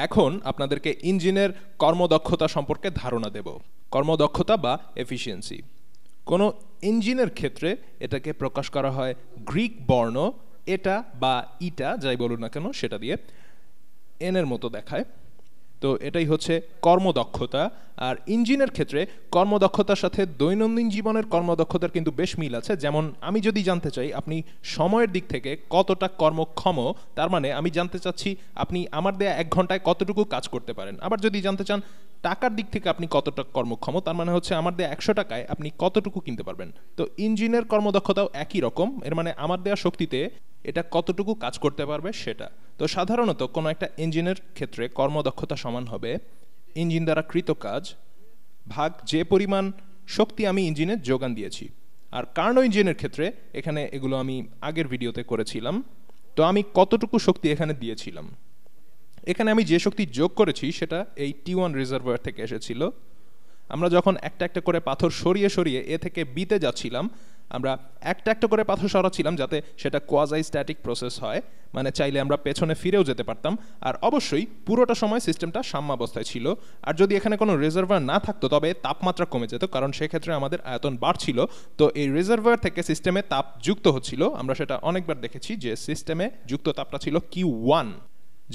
এখন আপনাদেরকে ইঞ্জিনের কর্মদক্ষতা সম্পর্কে ধারণা দেব। কর্মদক্ষতা বা এফিসিয়েন্সি কোনো ইঞ্জিনের ক্ষেত্রে এটাকে প্রকাশ করা হয় গ্রিক বর্ণ এটা বা ইটা যাই বলুন না কেন সেটা দিয়ে এন এর মতো দেখায়। তো এটাই হচ্ছে কর্মদক্ষতা। আর ইঞ্জিনের ক্ষেত্রে কর্মদক্ষতার সাথে দৈনন্দিন জীবনের কর্মদক্ষতার কিন্তু বেশ মিল আছে। যেমন আমি যদি জানতে চাই আপনি সময়ের দিক থেকে কতটা কর্মক্ষম, তার মানে আমি জানতে চাচ্ছি আপনি আমার দেয়া 1 ঘন্টায় কতটুকু কাজ করতে পারেন। আবার যদি জানতে চান টাকার দিক থেকে আপনি কতটা কর্মক্ষম, তার মানে হচ্ছে আমার দেয়া 100 টাকায় আপনি কতটুকু কিনতে পারবেন। তো ইঞ্জিনের কর্মদক্ষতাও একই রকম, এর মানে আমার দেয়া শক্তিতে এটা কতটুকু কাজ করতে পারবে সেটা। তো সাধারণত কোনো একটা ইঞ্জিনের ক্ষেত্রে কর্মদক্ষতা সমান হবে ইঞ্জিন দ্বারা কৃত কাজ ভাগ যে পরিমাণ শক্তি আমি ইঞ্জিনে যোগান দিয়েছি। আর কার্নো ইঞ্জিনের ক্ষেত্রে এখানে এগুলো আমি আগের ভিডিওতে করেছিলাম। তো আমি কতটুকু শক্তি এখানে দিয়েছিলাম, এখানে আমি যে শক্তি যোগ করেছি সেটা এই T1 রিজার্ভার থেকে এসেছিল। আমরা যখন একটা একটা করে পাথর সরিয়ে সরিয়ে এ থেকে বিতে যাচ্ছিলাম, আমরা একটা একটা করে পাথর সরাচ্ছিলাম যাতে সেটা কোয়াজাই স্ট্যাটিক প্রসেস হয়, মানে চাইলে আমরা পেছনে ফিরেও যেতে পারতাম। আর অবশ্যই পুরোটা সময় সিস্টেমটা সাম্যাবস্থায় ছিল। আর যদি এখানে কোনো রিজার্ভার না থাকতো তবে তাপমাত্রা কমে যেত, কারণ সেক্ষেত্রে আমাদের আয়তন বাড়ছিল। তো এই রিজার্ভার থেকে সিস্টেমে তাপ যুক্ত হচ্ছিল। আমরা সেটা অনেকবার দেখেছি যে সিস্টেমে যুক্ত তাপটা ছিল Q1,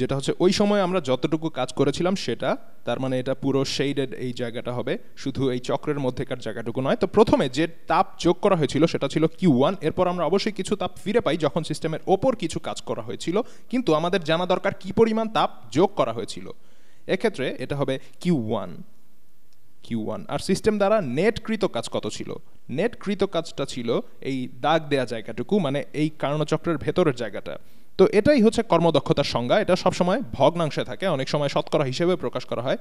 যেটা হচ্ছে ওই সময় আমরা যতটুকু কাজ করেছিলাম সেটা। তার মানে এটা পুরো শেডেড এই জায়গাটা হবে, শুধু এই চক্রের মধ্যেকার জায়গাটুকু নয়। তো প্রথমে যে তাপ যোগ করা হয়েছিল সেটা ছিল Q1, এরপর আমরা অবশ্যই কিছু তাপ ফিরে পাই যখন সিস্টেমের ওপর কিছু কাজ করা হয়েছিল, কিন্তু আমাদের জানা দরকার কি পরিমাণ তাপ যোগ করা হয়েছিল। এক্ষেত্রে এটা হবে Q1। আর সিস্টেম দ্বারা নেট কৃত কাজ কত ছিল? নেট কৃত কাজটা ছিল এই দাগ দেয়া জায়গাটুকু, মানে এই কার্ণচক্রের ভেতরের জায়গাটা। তো এটাই হচ্ছে কর্মদক্ষতার সংজ্ঞা। এটা সবসময় ভগ্নাংশে থাকে, অনেক সময় শতকরা হিসেবে প্রকাশ করা হয়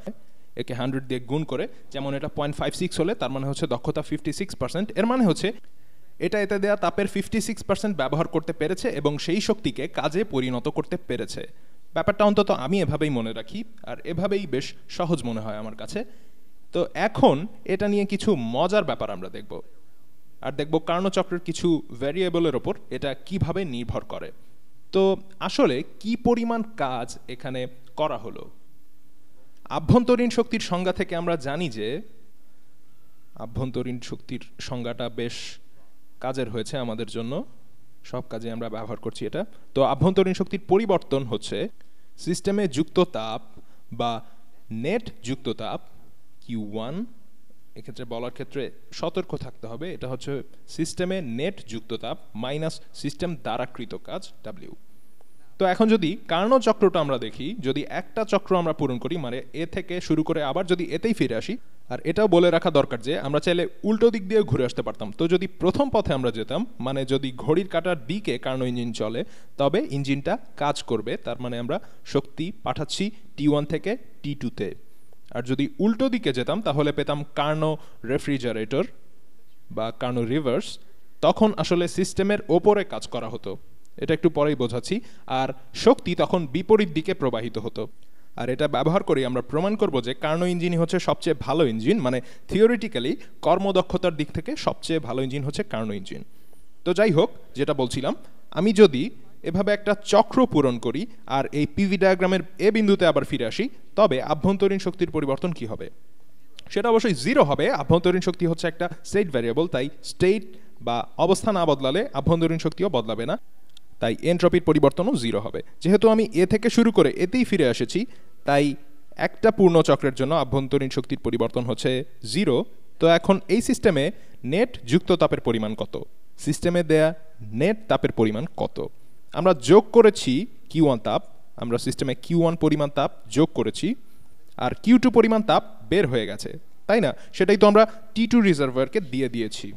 একে 100 দিয়ে গুণ করে। যেমন এটা 0.56 হলে তার মানে হচ্ছে দক্ষতা 56%। এর মানে হচ্ছে এটা এতে দেয়া তাপের 56% ব্যবহার করতে পেরেছে এবং সেই শক্তিকে কাজে পরিণত করতে পেরেছে। ব্যাপারটা অন্তত আমি এভাবেই মনে রাখি, আর এভাবেই বেশ সহজ মনে হয় আমার কাছে। তো এখন এটা নিয়ে কিছু মজার ব্যাপার আমরা দেখব, আর দেখব কার্ণচক্রের কিছু ভ্যারিয়েবলের ওপর এটা কিভাবে নির্ভর করে। তো আসলে কি পরিমাণ কাজ এখানে করা হলো? আভ্যন্তরীণ শক্তির সংজ্ঞা থেকে আমরা জানি যে আভ্যন্তরীণ শক্তির সংজ্ঞাটা বেশ কাজের হয়েছে আমাদের জন্য, সব কাজে আমরা ব্যবহার করছি এটা। তো আভ্যন্তরীণ শক্তির পরিবর্তন হচ্ছে সিস্টেমে যুক্ত তাপ বা নেট যুক্ত তাপ Q1। এক্ষেত্রে বলার ক্ষেত্রে সতর্ক থাকতে হবে, এটা হচ্ছে সিস্টেমে নেট যুক্ত তাপ মাইনাস সিস্টেম দ্বারা কৃত কাজ W। তো এখন যদি কার্নো চক্রটা আমরা দেখি, যদি একটা চক্র আমরা পূরণ করি, মানে এ থেকে শুরু করে আবার যদি এতেই ফিরে আসি, আর এটাও বলে রাখা দরকার যে আমরা চাইলে উল্টো দিক দিয়ে ঘুরে আসতে পারতাম। তো যদি প্রথম পথে আমরা যেতাম, মানে যদি ঘড়ির কাঁটার দিকে কার্নো ইঞ্জিন চলে, তবে ইঞ্জিনটা কাজ করবে, তার মানে আমরা শক্তি পাঠাচ্ছি T1 থেকে T2-তে। আর যদি উল্টো দিকে যেতাম তাহলে পেতাম কার্নো রেফ্রিজারেটর বা কার্নো রিভার্স, তখন আসলে সিস্টেমের ওপরে কাজ করা হতো। এটা একটু পরেই বোঝাচ্ছি। আর শক্তি তখন বিপরীত দিকে প্রবাহিত হতো। আর এটা ব্যবহার করে আমরা প্রমাণ করব যে কার্নো ইঞ্জিনই হচ্ছে সবচেয়ে ভালো ইঞ্জিন, মানে থিওরিটিক্যালি কর্মদক্ষতার দিক থেকে সবচেয়ে ভালো ইঞ্জিন হচ্ছে কার্নো ইঞ্জিন। তো যাই হোক, যেটা বলছিলাম, আমি যদি এভাবে একটা চক্র পূরণ করি আর এই পিভি ডায়াগ্রামের এ বিন্দুতে আবার ফিরে আসি, তবে আভ্যন্তরীণ শক্তির পরিবর্তন কি হবে? সেটা অবশ্যই 0 হবে। আভ্যন্তরীণ শক্তি হচ্ছে একটা স্টেট ভ্যারিয়েবল, তাই স্টেট বা অবস্থা না বদলালে আভ্যন্তরীণ শক্তিও বদলাবে না, তাই এনট্রপির পরিবর্তনও 0 হবে। যেহেতু আমি এ থেকে শুরু করে এতেই ফিরে এসেছি, তাই একটা পূর্ণ চক্রের জন্য আভ্যন্তরীণ শক্তির পরিবর্তন হচ্ছে 0। তো এখন এই সিস্টেমে নেট যুক্ত তাপের পরিমাণ কত? সিস্টেমে দেয়া নেট তাপের পরিমাণ কত? আমরা যোগ করেছি Q1 তাপ, আমরা সিস্টেমে Q1 পরিমাণ তাপ যোগ করেছি, আর Q2 পরিমাণ তাপ বের হয়ে গেছে, তাই না? সেটাই তো আমরা T2 রিজার্ভারকে দিয়ে দিয়েছি,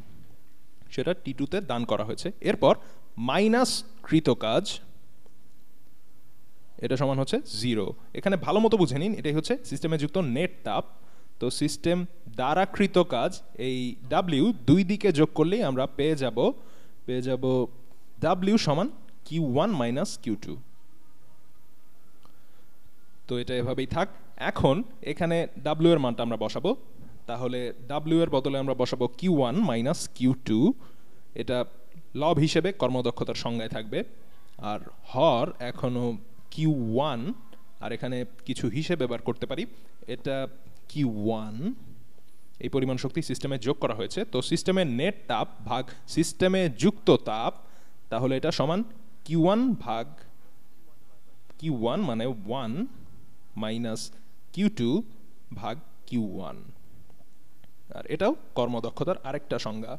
সেটা T2-তে দান করা হয়েছে। এরপর মাইনাস কৃত কাজ, এটা সমান হচ্ছে 0। এখানে ভালো মতো বুঝে নিন, এটাই হচ্ছে সিস্টেমে যুক্ত নেট তাপ। তো সিস্টেম দ্বারা কৃত কাজ এই W দুই দিকে যোগ করলেই আমরা পেয়ে যাব W সমান Q1 মাইনাস Q2। তো এটা এভাবেই থাক। এখন এখানে W এর মানটা আমরা বসাবো, তাহলে W এর বদলে আমরা বসাবো Q1 মাইনাস Q2। এটা লব হিসেবে কর্মদক্ষতার সংজ্ঞায় থাকবে। আর হর এখনো Q1 আর এখানে কিছু হিসেবে ব্যবহার করতে পারি। এটা Q1, এই পরিমাণ শক্তি সিস্টেমে যোগ করা হয়েছে। তো সিস্টেমের নেট তাপ ভাগ সিস্টেমে যুক্ত তাপ, তাহলে এটা সমান Q1 ভাগ Q1 মানে 1 মাইনাস Q2 ভাগ Q1। আর এটাও কর্মদক্ষতার আরেকটা সংজ্ঞা।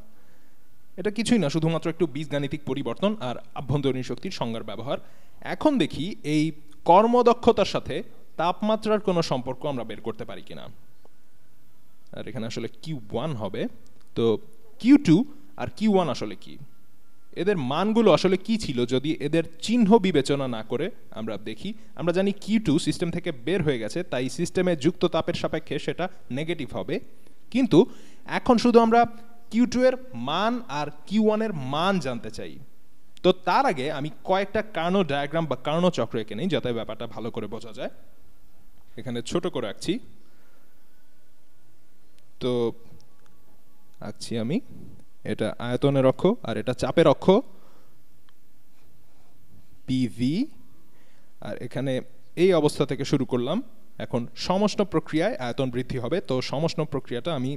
এটা কিছুই না, শুধুমাত্র একটু বীজগাণিতিক পরিবর্তন আর আভ্যন্তরীণ শক্তির সংজ্ঞার ব্যবহার। এখন দেখি এই কর্মদক্ষতার সাথে তাপমাত্রার কোনো সম্পর্ক আমরা বের করতে পারি কিনা। আর এখানে আসলে Q1 হবে, তো Q2 আর Q1 আসলে কি, এদের মানগুলো আসলে কি ছিল যদি এদের চিহ্ন বিবেচনা না করে আমরা দেখি। আমরা জানি Q2 সিস্টেম থেকে বের হয়ে গেছে, তাই সিস্টেমে যুক্ত তাপের সাপেক্ষে সেটা নেগেটিভ হবে। কিন্তু এখন শুধু আমরা Q2 এর মান আর Q1 এর মান জানতে চাই। তো তার আগে আমি কয়েকটা কার্নো ডায়াগ্রাম বা কার্নো চক্র এঁকে নিই, যাতে ব্যাপারটা ভালো করে বোঝা যায়। এখানে ছোট করে আঁকছি, তো আঁকছি আমি। এটা আয়তনের অক্ষ আর এটা চাপের অক্ষ PV। আর এখানে এই অবস্থা থেকে শুরু করলাম। এখন সমষ্ণ প্রক্রিয়ায় আয়তন বৃদ্ধি হবে, তো সমষ্ণ প্রক্রিয়াটা আমি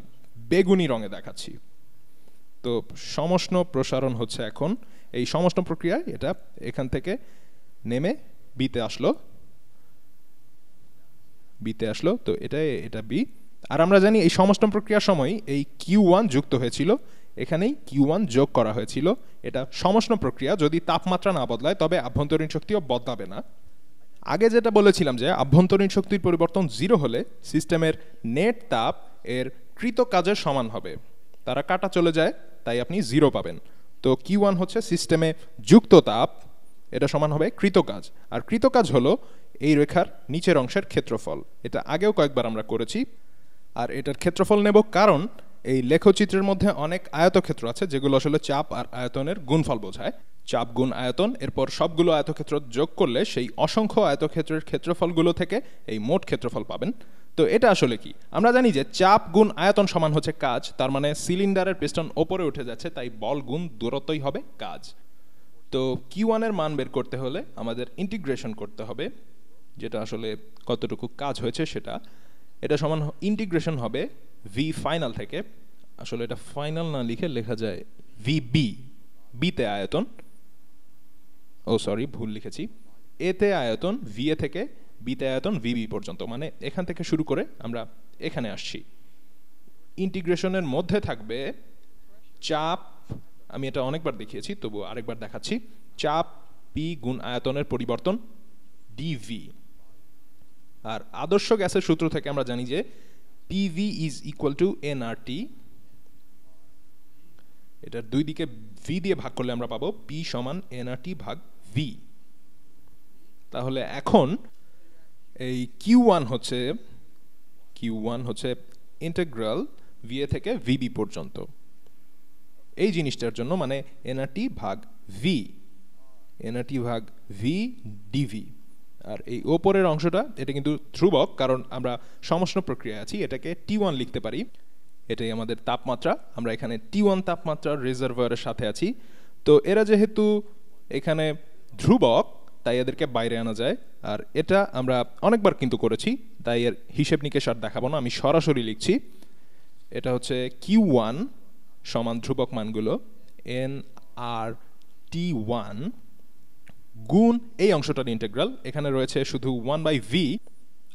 বেগুনি রঙে দেখাচ্ছি। তো সমষ্ণ প্রসারণ হচ্ছে এখন এই সমষ্ণ প্রক্রিয়ায় এটা এখান থেকে নেমে বিতে আসলো, তো এটা বি। আর আমরা জানি এই সমষ্ণ প্রক্রিয়ার সময় এই Q1 যুক্ত হয়েছিল, এখানেই Q1 যোগ করা হয়েছিল। এটা সমষ্ণ প্রক্রিয়া, যদি তাপমাত্রা না বদলায় তবে আভ্যন্তরীণ শক্তিও বদলাবে না। আগে যেটা বলেছিলাম যে আভ্যন্তরীণ শক্তির পরিবর্তন 0 হলে সিস্টেমের নেট তাপ এর কৃত কাজের সমান হবে। তারা কাটা চলে যায়, তাই আপনি 0 পাবেন। তো Q1 হচ্ছে সিস্টেমে যুক্ত তাপ, এটা সমান হবে কৃত কাজ। আর কৃত কাজ হলো এই রেখার নিচের অংশের ক্ষেত্রফল। এটা আগেও কয়েকবার আমরা করেছি। আর এটার ক্ষেত্রফল নেব কারণ এই লেখচিত্রের মধ্যে অনেক আয়তক্ষেত্র আছে যেগুলো আসলে চাপ আর আয়তনের গুণফল বোঝায়। চাপ গুণ আয়তন, এরপর সবগুলো আয়তক্ষেত্র যোগ করলে সেই অসংখ্য আয়তক্ষেত্রের ক্ষেত্রফলগুলো থেকে এই মোট ক্ষেত্রফল পাবেন। তো এটা আসলে কি, আমরা জানি যে চাপ গুণ আয়তন সমান হচ্ছে কাজ। তার মানে সিলিন্ডারের পিস্টন ওপরে উঠে যাচ্ছে, তাই বল গুণ দূরত্বই হবে কাজ। তো Q1 এর মান বের করতে হলে আমাদের ইন্টিগ্রেশন করতে হবে, যেটা আসলে কতটুকু কাজ হয়েছে সেটা। এটা সমান ইন্টিগ্রেশন হবে V ফাইনাল থেকে, আসলে এটা ফাইনাল না লিখে লেখা যায় VB, বিতে আয়তন, ও সরি ভুল লিখেছি, এতে আয়তন VA থেকে বিতে আয়তন VB পর্যন্ত, মানে এখান থেকে শুরু করে আমরা এখানে আসছি। ইন্টিগ্রেশনের মধ্যে থাকবে চাপ, আমি এটা অনেকবার দেখিয়েছি তবু আরেকবার দেখাচ্ছি, চাপ P গুণ আয়তনের পরিবর্তন dV। আর আদর্শ গ্যাসের সূত্র থেকে আমরা জানি যে PV is equal to nRT। এটার দুই দিকে V দিয়ে ভাগ করলে আমরা পাবো P সমান nRT ভাগ V। তাহলে এখন এই Q1 হচ্ছে ইন্টিগ্রাল VA থেকে VB পর্যন্ত, এই জিনিসটার জন্য মানে nRT ভাগ V dV। আর এই ওপরের অংশটা এটা কিন্তু ধ্রুবক, কারণ আমরা সমষ্ণ প্রক্রিয়ায় আছি, এটাকে T1 লিখতে পারি। এটাই আমাদের তাপমাত্রা, আমরা এখানে T1 তাপমাত্রার রিজার্ভয়ারের সাথে আছি। তো এরা যেহেতু এখানে ধ্রুবক, তাই এদেরকে বাইরে আনা যায়। আর এটা আমরা অনেকবার কিন্তু করেছি, তাই এর হিসেব নিকেশ আর দেখাবো না, আমি সরাসরি লিখছি। এটা হচ্ছে Q1 সমান ধ্রুবক মানগুলো nRT1 গুণ এই অংশটার ইন্টিগ্রাল, এখানে রয়েছে শুধু 1/v,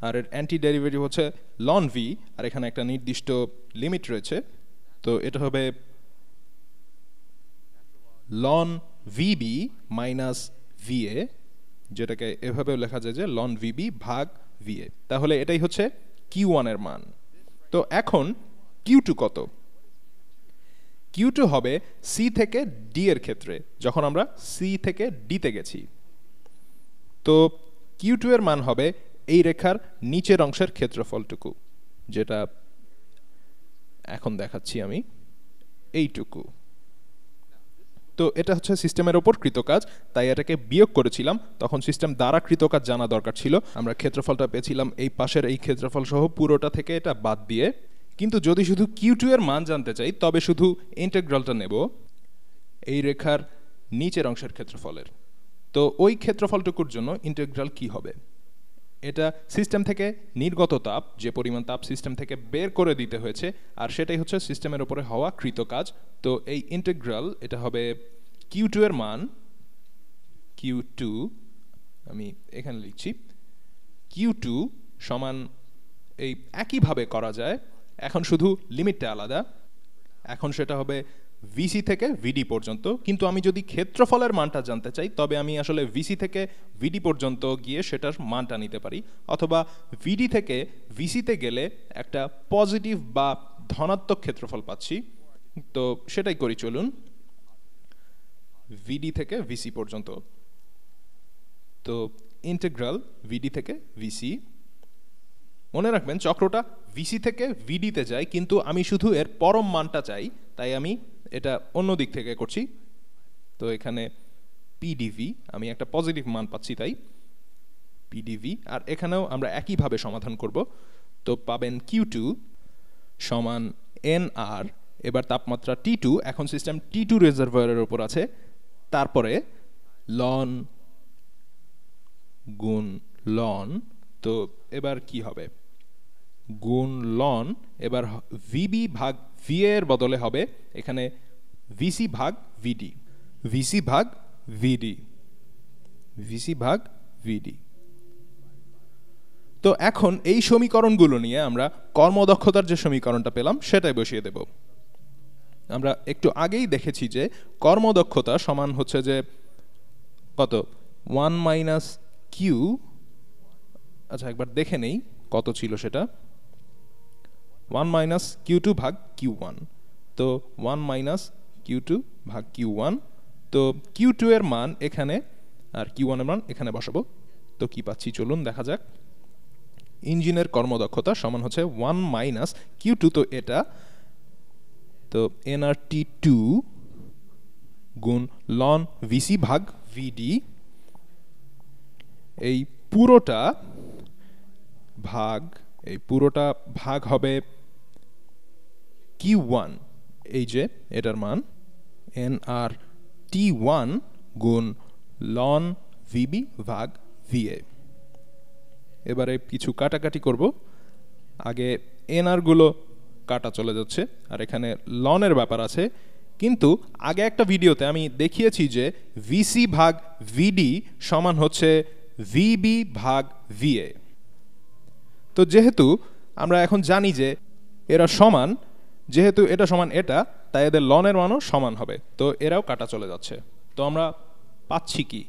আর এর অ্যান্টি ডেরিভেটিভ হচ্ছে ln v, আর এখানে একটা নির্দিষ্ট লিমিট রয়েছে। তো এটা হবে ln vb মাইনাস va, যেটাকে এভাবেও লেখা যায় যে ln vb ভাগ va। তাহলে এটাই হচ্ছে Q1 এর মান। তো এখন Q2 কত? Q2 হবে C থেকে D এর ক্ষেত্রে, যখন আমরা C থেকে D তে গেছি। তো Q2 এর মান হবে এই রেখার নিচের অংশের ক্ষেত্রফলটুকু, যেটা এখন দেখাচ্ছি আমি, এইটুকু। তো এটা হচ্ছে সিস্টেমের ওপর কৃতকাজ, তাই এটাকে বিয়োগ করেছিলাম, তখন সিস্টেম দ্বারা কৃতকাজ জানা দরকার ছিল। আমরা ক্ষেত্রফলটা পেয়েছিলাম এই পাশের এই ক্ষেত্রফল সহ পুরোটা থেকে এটা বাদ দিয়ে। কিন্তু যদি শুধু Q2 এর মান জানতে চাই তবে শুধু ইন্টিগ্রালটা নেব এই রেখার নিচের অংশের ক্ষেত্রফলের। তো ওই ক্ষেত্রফলটুকুর জন্য ইন্টিগ্রাল কি হবে? এটা সিস্টেম থেকে নির্গত তাপ, যে পরিমাণ তাপ সিস্টেম থেকে বের করে দিতে হয়েছে, আর সেটাই হচ্ছে সিস্টেমের উপরে হওয়া কৃত কাজ। তো এই ইন্টিগ্রাল এটা হবে Q2 এর মান, Q2 আমি এখানে লিখছি, Q2 সমান এই একইভাবে করা যায়, এখন শুধু লিমিটটা আলাদা। এখন সেটা হবে ভিসি থেকে ভিডি পর্যন্ত, কিন্তু আমি যদি ক্ষেত্রফলের মানটা জানতে চাই তবে আমি আসলে ভিসি থেকে ভিডি পর্যন্ত গিয়ে সেটার মানটা নিতে পারি, অথবা ভিডি থেকে ভিসিতে গেলে একটা পজিটিভ বা ধনাত্মক ক্ষেত্রফল পাচ্ছি। তো সেটাই করি, চলুন। ভিডি থেকে ভিসি পর্যন্ত, তো ইন্টিগ্রাল ভিডি থেকে ভিসি। মনে রাখবেন চক্রটা ভিসি থেকে ভিডিতে যায়, কিন্তু আমি শুধু এর পরম মানটা চাই, তাই আমি এটা অন্য দিক থেকে করছি। তো এখানে পিডিভি আমি একটা পজিটিভ মান পাচ্ছি, তাই পিডিভি। আর এখানেও আমরা একইভাবে সমাধান করব। তো পাবেন Q2 সমান NR, এবার তাপমাত্রা T2, এখন সিস্টেম T2 রিজার্ভয়ারের উপর আছে, তারপরে লন গুণ লন। তো এবার কি হবে, গুণ লন, এবার ভিবি ভাগ ভিএ এর বদলে হবে এখানে ভিসি ভাগ ভিডি, ভিসি ভাগ ভিডি, ভিসি ভাগ ভিডি। তো এখন এই সমীকরণগুলো নিয়ে আমরা কর্মদক্ষতার যে সমীকরণটা পেলাম সেটাই বসিয়ে দেব। আমরা একটু আগেই দেখেছি যে কর্মদক্ষতা সমান হচ্ছে যে কত, 1 মাইনাস কিউ, আচ্ছা একবার দেখে নেই কত ছিল সেটা, 1 মাইনাস Q2 ভাগ Q1। তো 1 মাইনাস Q2 ভাগ Q1, তো Q2 এর মান এখানে আর Q1 এর মান এখানে বসাবো। তো কি পাচ্ছি চলুন দেখা যাক। ইঞ্জিনের কর্মদক্ষতা সমান হচ্ছে 1 মাইনাস Q2, তো এটা, তো nRT2 গুণ লন ভিসি ভাগ ভিডি, এই পুরোটা ভাগ হবে Q1, এই যে এটার মান nRT1 গুণ লন ভিবি ভাগ ভিএ। এবারে কিছু কাটাকাটি করব, আগে এনআর গুলো কাটা চলে যাচ্ছে, আর এখানে লনের ব্যাপার আছে, কিন্তু আগে একটা ভিডিওতে আমি দেখিয়েছি যে ভিসি ভাগ ভিডি সমান হচ্ছে ভিবি ভাগ ভিএ। তো যেহেতু আমরা এখন জানি যে এরা সমান, যেহেতু এটা সমান এটা, তাই এদের লনের মানও সমান হবে, তো এরাও কাটা চলে যাচ্ছে। তো আমরা পাচ্ছি কি,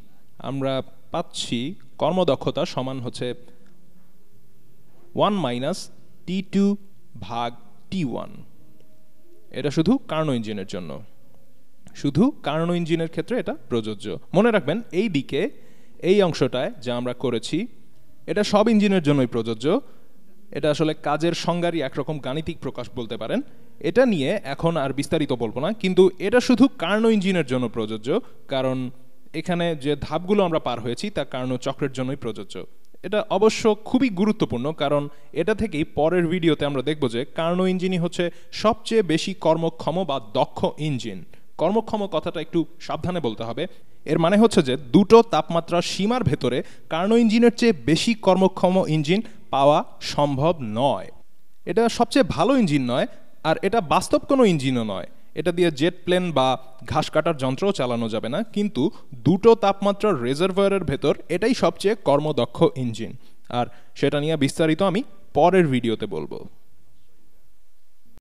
আমরা পাচ্ছি কর্মদক্ষতা সমান হচ্ছে 1 মাইনাস T2 ভাগ T1। এটা শুধু কার্নো ইঞ্জিনের জন্য, শুধু কার্নো ইঞ্জিনের ক্ষেত্রে এটা প্রযোজ্য। মনে রাখবেন এই দিকে এই অংশটায় যা আমরা করেছি এটা সব ইঞ্জিনের জন্যই প্রযোজ্য। এটা আসলে কাজের সংজ্ঞারই একরকম গাণিতিক প্রকাশ বলতে পারেন। এটা নিয়ে এখন আর বিস্তারিত বলবো না, কিন্তু এটা শুধু কার্নো ইঞ্জিনের জন্য প্রযোজ্য, কারণ এখানে যে ধাপগুলো আমরা পার হয়েছি তা কার্নো চক্রের জন্যই প্রযোজ্য। এটা অবশ্য খুবই গুরুত্বপূর্ণ, কারণ এটা থেকেই পরের ভিডিওতে আমরা দেখব যে কার্নো ইঞ্জিনই হচ্ছে সবচেয়ে বেশি কর্মক্ষম বা দক্ষ ইঞ্জিন। কর্মক্ষম কথাটা একটু সাবধানে বলতে হবে, এর মানে হচ্ছে যে দুটো তাপমাত্রার সীমার ভেতরে কার্নো ইঞ্জিনের চেয়ে বেশি কর্মক্ষম ইঞ্জিন পাওয়া সম্ভব নয়। এটা সবচেয়ে ভালো ইঞ্জিন নয়, আর এটা বাস্তব কোনো ইঞ্জিনও নয়। এটা দিয়ে জেট প্লেন বা ঘাস কাটার যন্ত্রও চালানো যাবে না, কিন্তু দুটো তাপমাত্রার রিজার্ভয়ারের ভেতর এটাই সবচেয়ে কর্মদক্ষ ইঞ্জিন। আর সেটা নিয়ে বিস্তারিত আমি পরের ভিডিওতে বলবো।